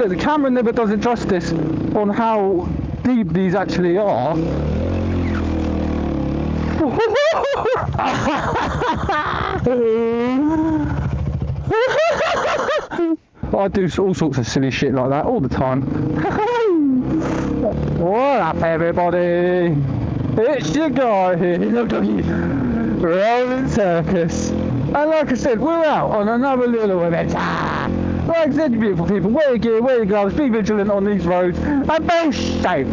said, the camera never does it justice on how deep these actually are. I do all sorts of silly shit like that all the time. What up, everybody? It's your guy here, Rolling Circus. And like I said, we're out on another little event. Like I said, beautiful people, wear your gear, wear your gloves, be vigilant on these roads, and be safe.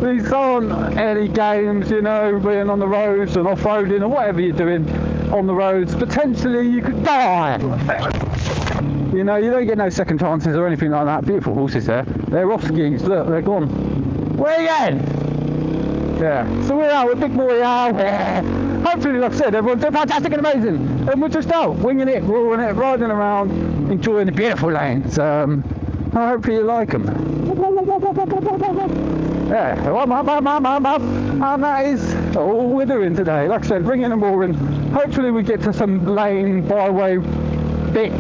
These aren't any games, you know, being on the roads and off-roading or whatever you're doing on the roads. Potentially you could die. You know, you don't get no second chances or anything like that. Beautiful horses there. They're off skis, look, they're gone. Where are you going? Yeah, so we're out with Big Boy out. Hopefully, like I said, everyone's doing fantastic and amazing. And we're just out, winging it, roaring it, riding around, enjoying the beautiful lanes. Hopefully you like them. Yeah, and that is all we're doing today. Like I said, bringing them all in. Hopefully we get to some lane, byway bit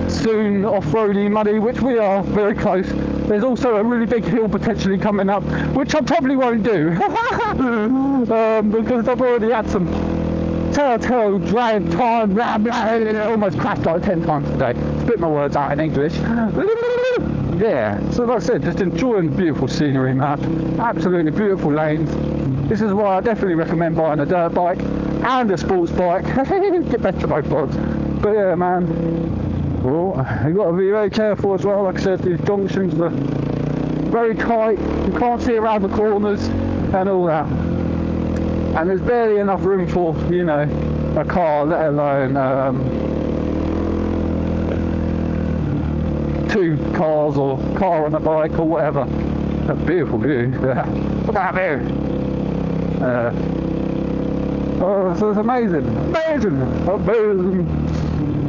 soon, off-roady, muddy, which we are very close. There's also a really big hill potentially coming up, which I probably won't do because I've already had some telltale drive time, blah, blah, almost crashed like 10 times today. Spit my words out in English. Yeah, so like I said, just enjoying the beautiful scenery, man. Absolutely beautiful lanes. This is why I definitely recommend buying a dirt bike and a sports bike. Get best of both worlds. But yeah, man. Well, you've got to be very careful as well. Like I said, these junctions are very tight. You can't see around the corners and all that. And there's barely enough room for, you know, a car, let alone two cars or car and a bike or whatever. A beautiful view. Yeah. Look at that view. Oh, so it's amazing. Amazing.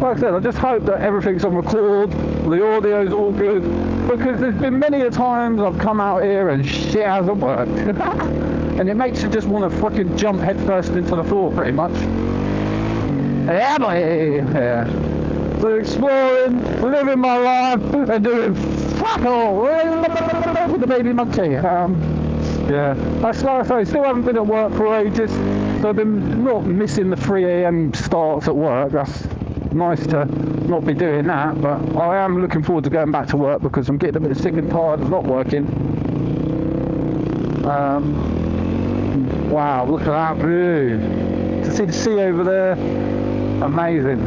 Like I said, I just hope that everything's on record, the audio's all good, because there's been many a times I've come out here and shit hasn't worked. And it makes you just want to fucking jump headfirst into the floor, pretty much. Yeah, boy! Yeah. So exploring, living my life, and doing fuck all with the baby monkey. Yeah, that's like I say, still haven't been at work for ages, so I've been not missing the 3 AM starts at work. That's nice to not be doing that, but I am looking forward to going back to work because I'm getting a bit sick and tired of not working. Wow, look at that view. To see the sea over there, amazing.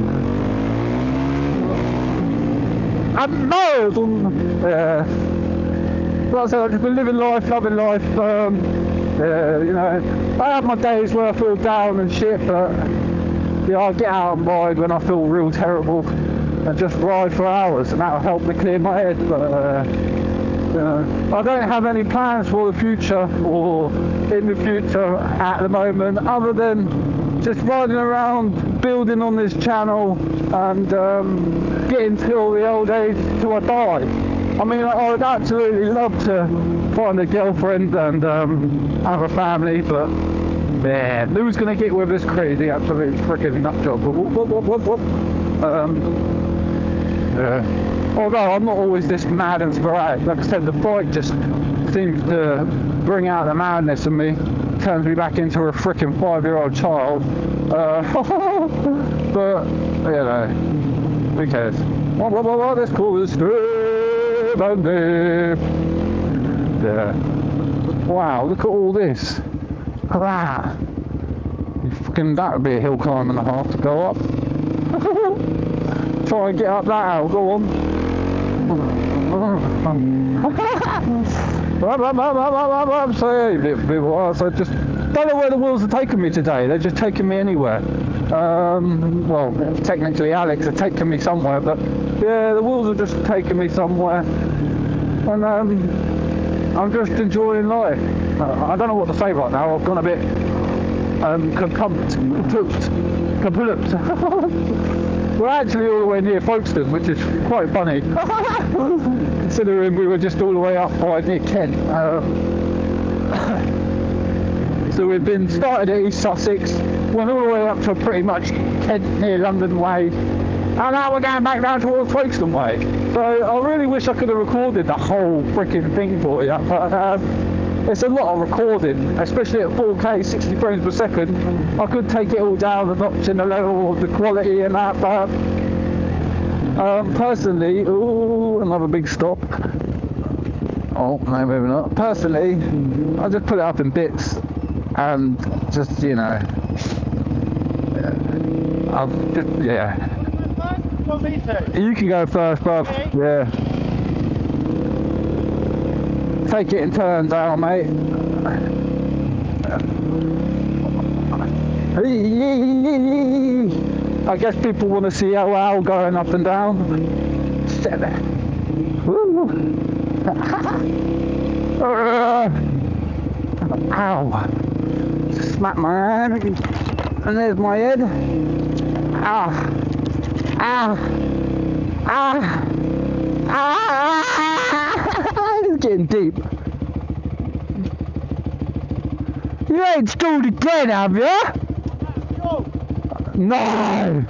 Amazing! Yeah. Like I said, I've just been living life, loving life. Yeah, you know, I have my days where I feel down and shit, but yeah, I get out and ride when I feel real terrible and just ride for hours, and that'll help me clear my head. But you know, I don't have any plans for the future or in the future at the moment, other than just riding around, building on this channel, and getting till the old age till I die. I mean, I would absolutely love to find a girlfriend and have a family, but man, who's going to get with this crazy absolute freaking nut job? Although I'm not always this mad and sporadic, like I said, the bike just seems to bring out the madness in me, turns me back into a freaking 5-year-old child. But you know, who cares? What is cool is yeah. Wow, look at all this. Look at that. That would be a hill climb and a half to go up. Try and get up that hill, go on. So just don't know where the wheels are taking me today. They're just taking me anywhere. Well, technically Alex are taking me somewhere, but yeah, the wheels are just taking me somewhere. And I'm just enjoying life. I don't know what to say right now. I've gone a bit kaput. We're actually all the way near Folkestone, which is quite funny, considering we were just all the way up by near Kent. So we've been started at East Sussex, went all the way up to pretty much Kent near London Way, and now we're going back down towards Folkestone Way. So I really wish I could have recorded the whole freaking thing for you, but it's a lot of recording, especially at 4K 60 frames per second. I could take it all down a notch in the level of the quality and that, but personally, ooh, another big stop. Oh, no, maybe not. Personally, I just put it up in bits and just, you know, I'll just, yeah. You can go first, bruv. Okay. Yeah. Take it in turns out, mate. I guess people want to see Al going up and down. Sit there. Ow. Smack my hand. And there's my head. Ah. Ah. Ah. Ah. It's getting deep. You ain't stalled again, have you? No.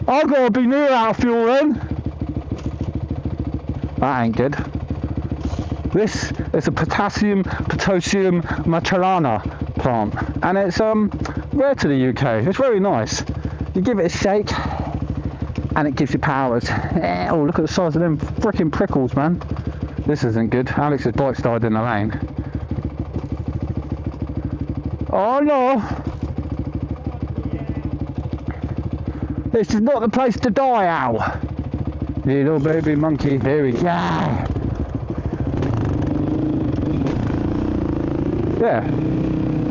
I've got to be near out of fuel then. That ain't good. This is a potassium macellana plant, and it's rare to the UK. It's very nice. You give it a shake, and it gives you powers. Oh, look at the size of them freaking prickles, man. This isn't good. Alex's bike's died in the lane. Oh no! This is not the place to die, Al. Little baby monkey, here we go. Yeah,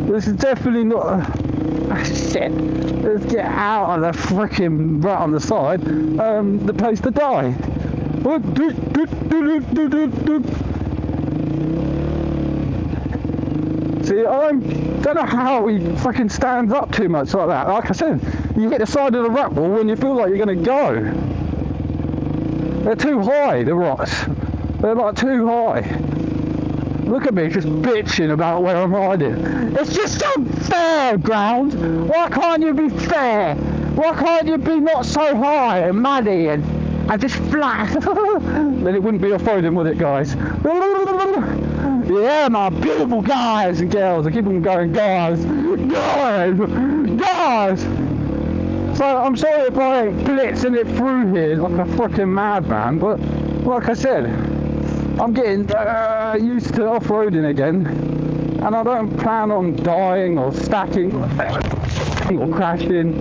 this is definitely not shit. Let's get out of the freaking right on the side. The place to die. See, I don't know how he freaking stands up too much like that. Like I said, you hit the side of the rat wall when you feel like you're going to go. They're too high, the rocks. They're like too high. Look at me just bitching about where I'm riding. It's just unfair, ground. Why can't you be fair? Why can't you be not so high and muddy and just flat? Then it wouldn't be off-roading, would it, guys? Yeah, my beautiful guys and girls. I keep on going, guys. So I'm sorry if I ain't blitzing it through here like a freaking madman, but like I said, I'm getting used to off-roading again, and I don't plan on dying or stacking or crashing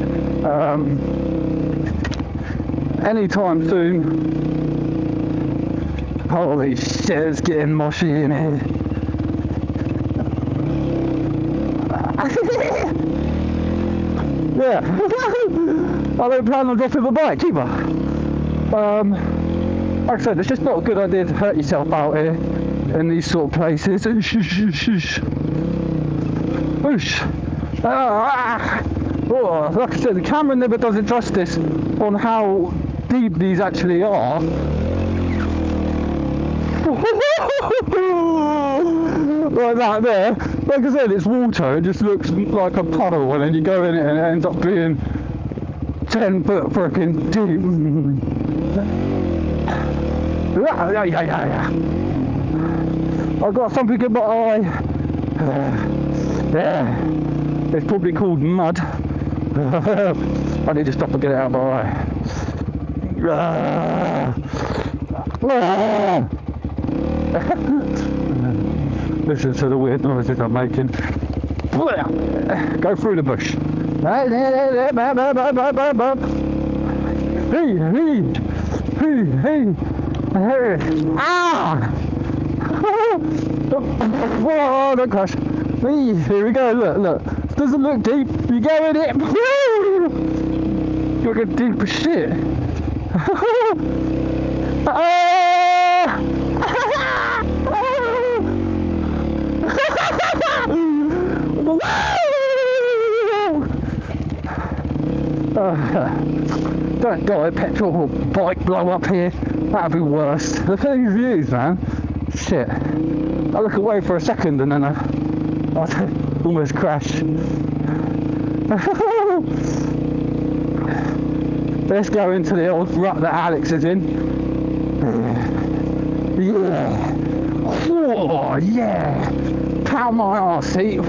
anytime soon. Holy shit, it's getting moshy in here. Yeah, I don't plan on dropping the bike either. Like I said, it's just not a good idea to hurt yourself out here in these sort of places. Oh, like I said, the camera never does it justice on how deep these actually are. Like that there. Like I said, it's water. It just looks like a puddle, and then you go in it and it ends up being 10 foot freaking deep. I've got something in my eye. It's probably called mud. I need to stop and get it out of my eye. Listen to the weird noises I'm making. Go through the bush. Ah! Oh, don't crash. Here we go, look. Doesn't look deep. You go in it. You're going deep as shit. Don't die, petrol or bike blow up here. That'd be worse. Look at these views, man. Shit. I look away for a second and then I almost crash. Let's go into the old rut that Alex is in. Yeah. Oh, yeah. Pound my arse, see? Oh.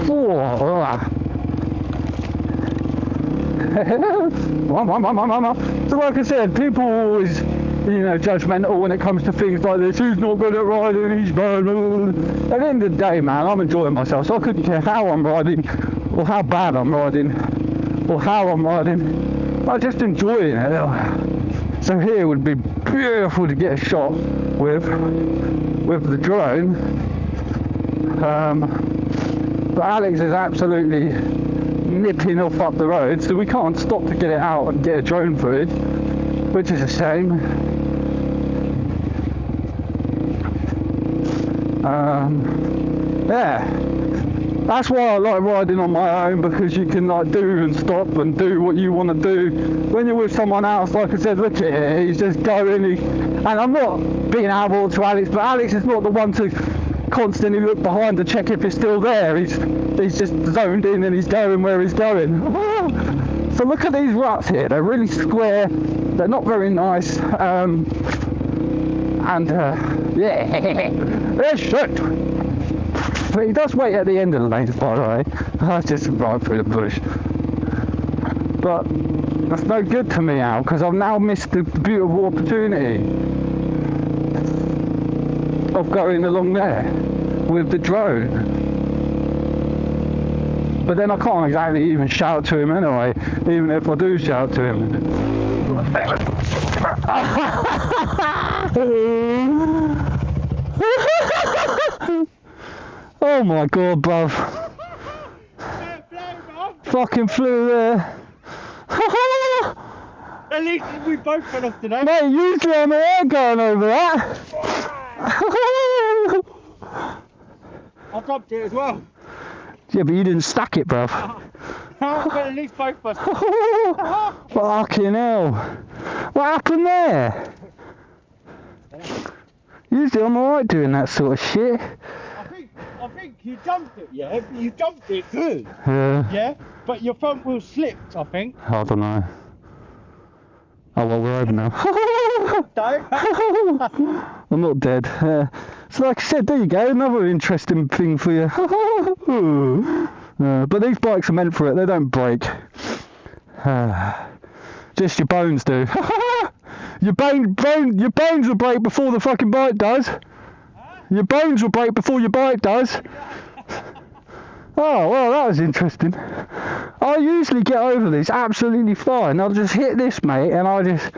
So like I said, people are always, judgmental when it comes to things like this. Who's not good at riding? He's bad. At the end of the day, man, I'm enjoying myself, so I couldn't care how I'm riding, or how bad I'm riding, or how I'm riding. I'm just enjoying it. So here would be beautiful to get a shot with the drone. But Alex is absolutely nipping off up the road, so we can't stop to get it out and get a drone footage, which is a shame. Yeah, that's why I like riding on my own, because you can like do and stop and do what you want to do. When you're with someone else, like I said, look at it, he's just going, and I'm not being able to Alex, but Alex is not the one to constantly look behind to check if it's still there. He's just zoned in and he's going where he's going. So look at these ruts here, they're really square, they're not very nice, yeah, they're shit. But he does wait at the end of the lanes, by the way. I just ride through the bush. But that's no good to me now, because I've now missed the beautiful opportunity of going along there with the drone. But then I can't exactly even shout to him anyway, even if I do shout to him. Oh my god, bruv. Fucking flew there. At least we both fell off today. Mate, usually I'm around going over that. I dropped it as well. Yeah, but you didn't stack it, bruv. But at least both of us. Fucking hell. What happened there? Usually I'm alright doing that sort of shit. I think you jumped it, yeah? You jumped it good. Yeah, but your front wheel slipped, I think. I don't know. Oh well, we're over now. I'm not dead. So like I said, there you go, another interesting thing for you. But these bikes are meant for it, they don't break. Just your bones do. Your bones will break before the fucking bike does. Your bones will break before your bike does. Oh, well, that was interesting. I usually get over this absolutely fine. I'll just hit this, mate, and I just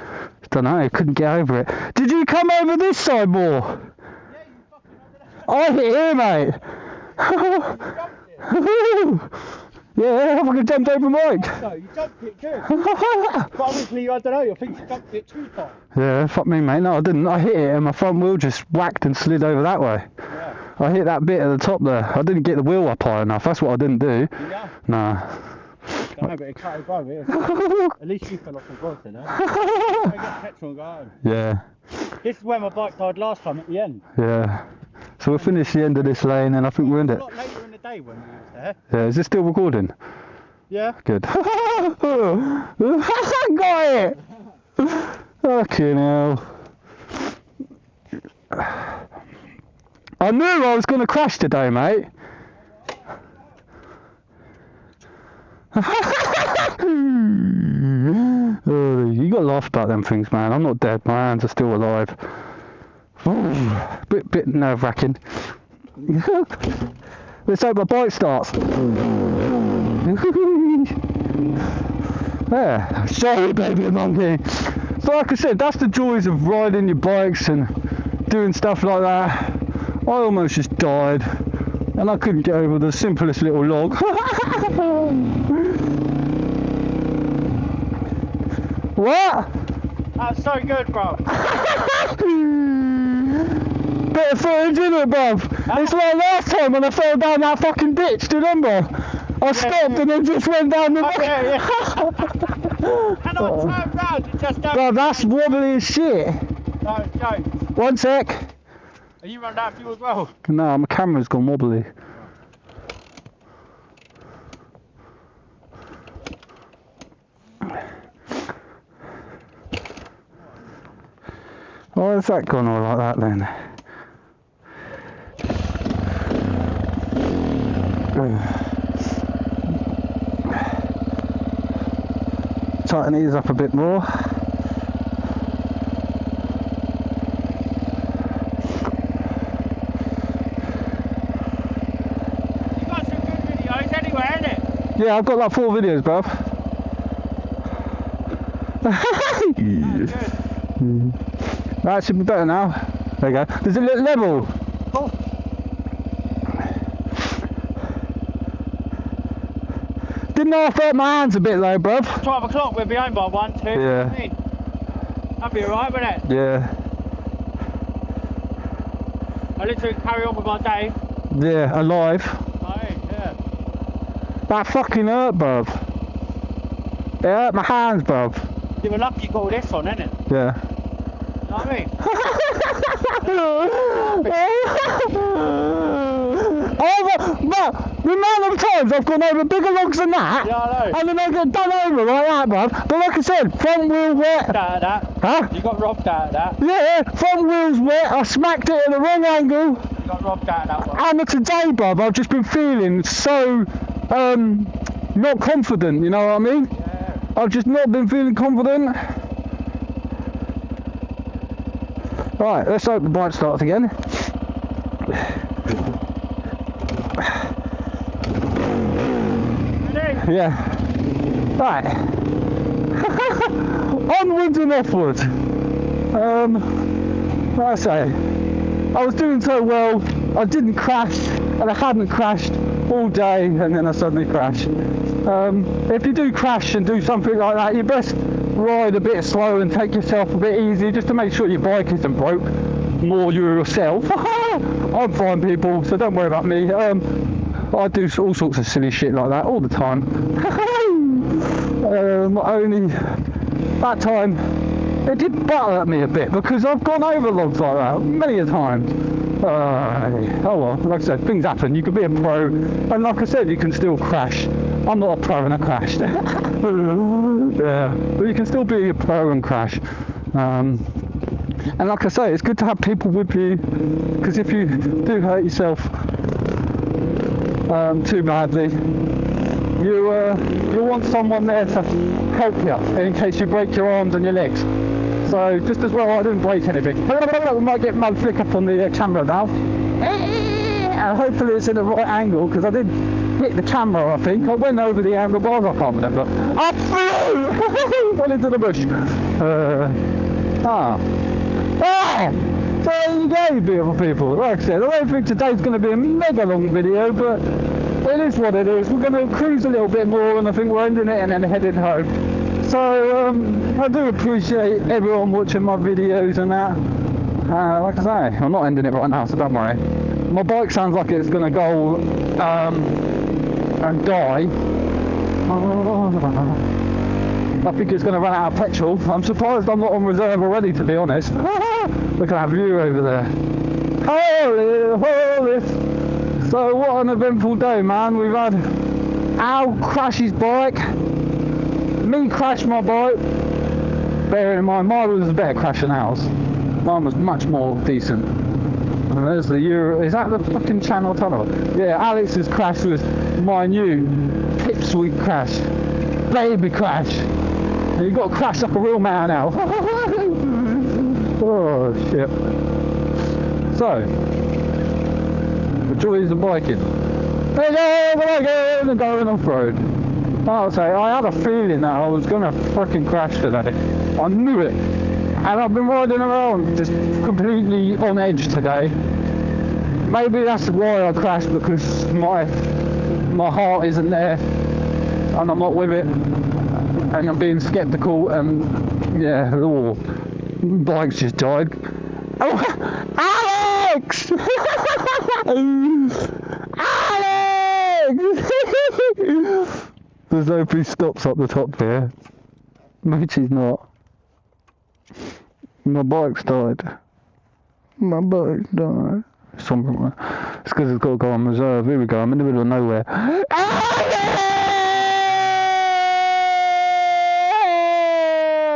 don't know, couldn't get over it. Did you come over this side more? Yeah, you fucking over there. I hit here, mate. Yeah, I fucking jumped over Mike. No, you jumped it good. But obviously, I don't know, I think you jumped it too far. Yeah, fuck me, mate. No, I didn't. I hit it and my front wheel just whacked and slid over that way. Yeah. I hit that bit at the top there. I didn't get the wheel up high enough. That's what I didn't do. Yeah. Nah. Don't know, but it cut above it. At least you fell off the road, you know. I get petrol and go home. Yeah. This is where my bike died last time at the end. Yeah. So we'll finish the end of this lane and I think we're in A it. lot later in the day when we was there. Yeah, is it still recording? Yeah. Good. Got it! Fucking hell. I knew I was going to crash today, mate. Oh, you got to laugh about them things, man. I'm not dead. My hands are still alive. Bit nerve-wracking. Let's hope my bike starts. There. Sorry, baby monkey. So like I said, that's the joys of riding your bikes and doing stuff like that. I almost just died and I couldn't get over the simplest little log. What? That's so good, bro. Bit of footage in it, bruv. It's like last time when I fell down that fucking ditch, do you remember? I stopped and then just went down the road. Yeah. And I turned round and just go. Bruv, that's wobbly as shit. No, Joe. One sec. Are you run down fuel as well? No, my camera's gone wobbly. where's that gone all like that then? Tighten these up a bit more. You got some good videos anyway, innit? Yeah, I've got like 4 videos, bruv. That should be better now. There you go. There's a little level. Oh. Didn't I hurt my hands a bit though, bruv? 12 o'clock, we'll be home by 1, 2, Yeah. 15. That'll be alright, won't it? Yeah. I literally carry on with my day. Yeah, alive. Right, yeah. That fucking hurt, bruv. It hurt my hands, bruv. You were lucky you got all this on, innit? Yeah. You know what I mean? But the amount of times I've gone over bigger logs than that, Yeah, I know. and then I get done over like that, bruv. But like I said, front wheel wet. Out of that. Huh? You got robbed out of that. Yeah, front wheel's wet. I smacked it at the wrong angle. You got robbed out of that one. And today, bruv, I've just been feeling so not confident. You know what I mean? Yeah. I've just not been feeling confident. Right, let's hope the bike starts again. Ready? Yeah. Right. Onwards and offwards. Like I say, I was doing so well, I didn't crash, and I hadn't crashed all day, and then I suddenly crashed. If you do crash and do something like that, you best ride a bit slow and take yourself a bit easy, just to make sure your bike isn't broke. More you yourself. I'm fine, people, so don't worry about me. I do all sorts of silly shit like that all the time. Only that time it did butter at me a bit because I've gone over logs like that many a time. Oh well, like I said, things happen. You can be a pro, and like I said, you can still crash. I'm not a pro and I crashed. Yeah, but you can still be a pro and crash. And like I say, it's good to have people with you, because if you do hurt yourself too badly, you want someone there to help you in case you break your arms and your legs. So just as well I didn't break anything. We might get mud flick up on the camera now. And hopefully it's in the right angle, because I did hit the camera, I think. I went over the handlebars, I can't remember. I flew! Went into the bush. So there you go, beautiful people. Like I said, I don't think today's going to be a mega long video, but it is what it is. We're going to cruise a little bit more, and I think we're ending it and then heading home. So I do appreciate everyone watching my videos and that. Like I say, I'm not ending it right now, so don't worry. My bike sounds like it's going to go and die. I think it's going to run out of petrol. I'm surprised I'm not on reserve already, to be honest. Look at that view over there. Holy, holy. So what an eventful day, man. We've had Al crash his bike, me crash my bike. Bearing in mind, mine was a better crash than ours. Mine was much more decent. And there's the Euro. Is that the fucking Channel Tunnel? Yeah, Alex's crash was my new pipsqueak crash. Baby crash. And you got to crash like a real man now. Oh shit. So, the joys of biking. And going off road. I'll say, I had a feeling that I was going to fucking crash today. I knew it. And I've been riding around just completely on edge today. Maybe that's why I crashed, because my heart isn't there and I'm not with it, and I'm being skeptical, and yeah, oh, bike's just died. Oh, Alex! Alex! There's no free stops up the top here. Which is not. My bike's died. My bike's died. Something like that. It's because it's got to go on reserve. Here we go, I'm in the middle of nowhere.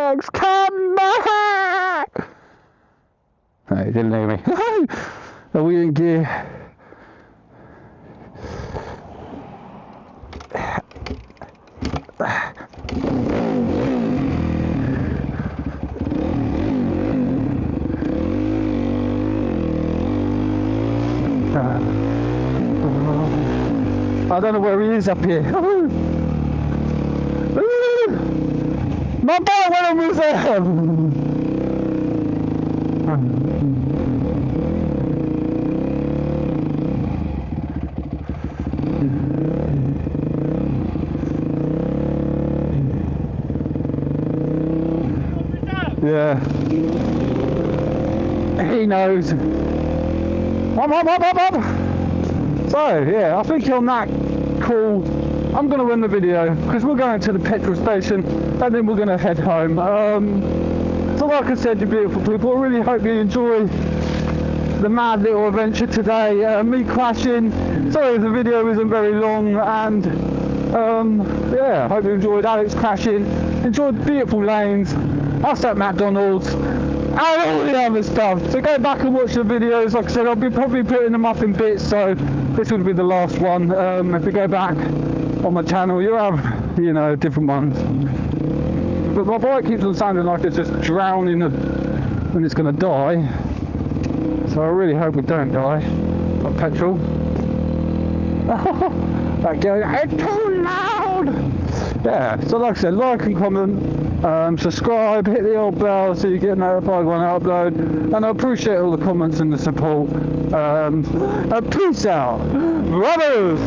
Alex! Come back! No, he didn't hear me. Are we in gear? I don't know where he is up here. My bike went on reserve! Yeah. He knows. Up. So, yeah, I think on that call, I'm going to end the video because we're going to the petrol station and then we're going to head home. So like I said, you beautiful people, I really hope you enjoy the mad little adventure today. Me crashing. Sorry if the video isn't very long, and yeah, hope you enjoyed Alex crashing, enjoyed beautiful lanes, us at McDonald's, and all the other stuff. So go back and watch the videos. Like I said, I'll be probably putting them up in bits, so this will be the last one. If you go back on my channel, you'll have, you know, different ones. But my bike keeps on sounding like it's just drowning when it's going to die. So I really hope we don't die. Got petrol. That goes, it's too loud! Yeah, so like I said, like and comment, subscribe, hit the old bell so you get notified when I upload, and I appreciate all the comments and the support. Peace out, brothers!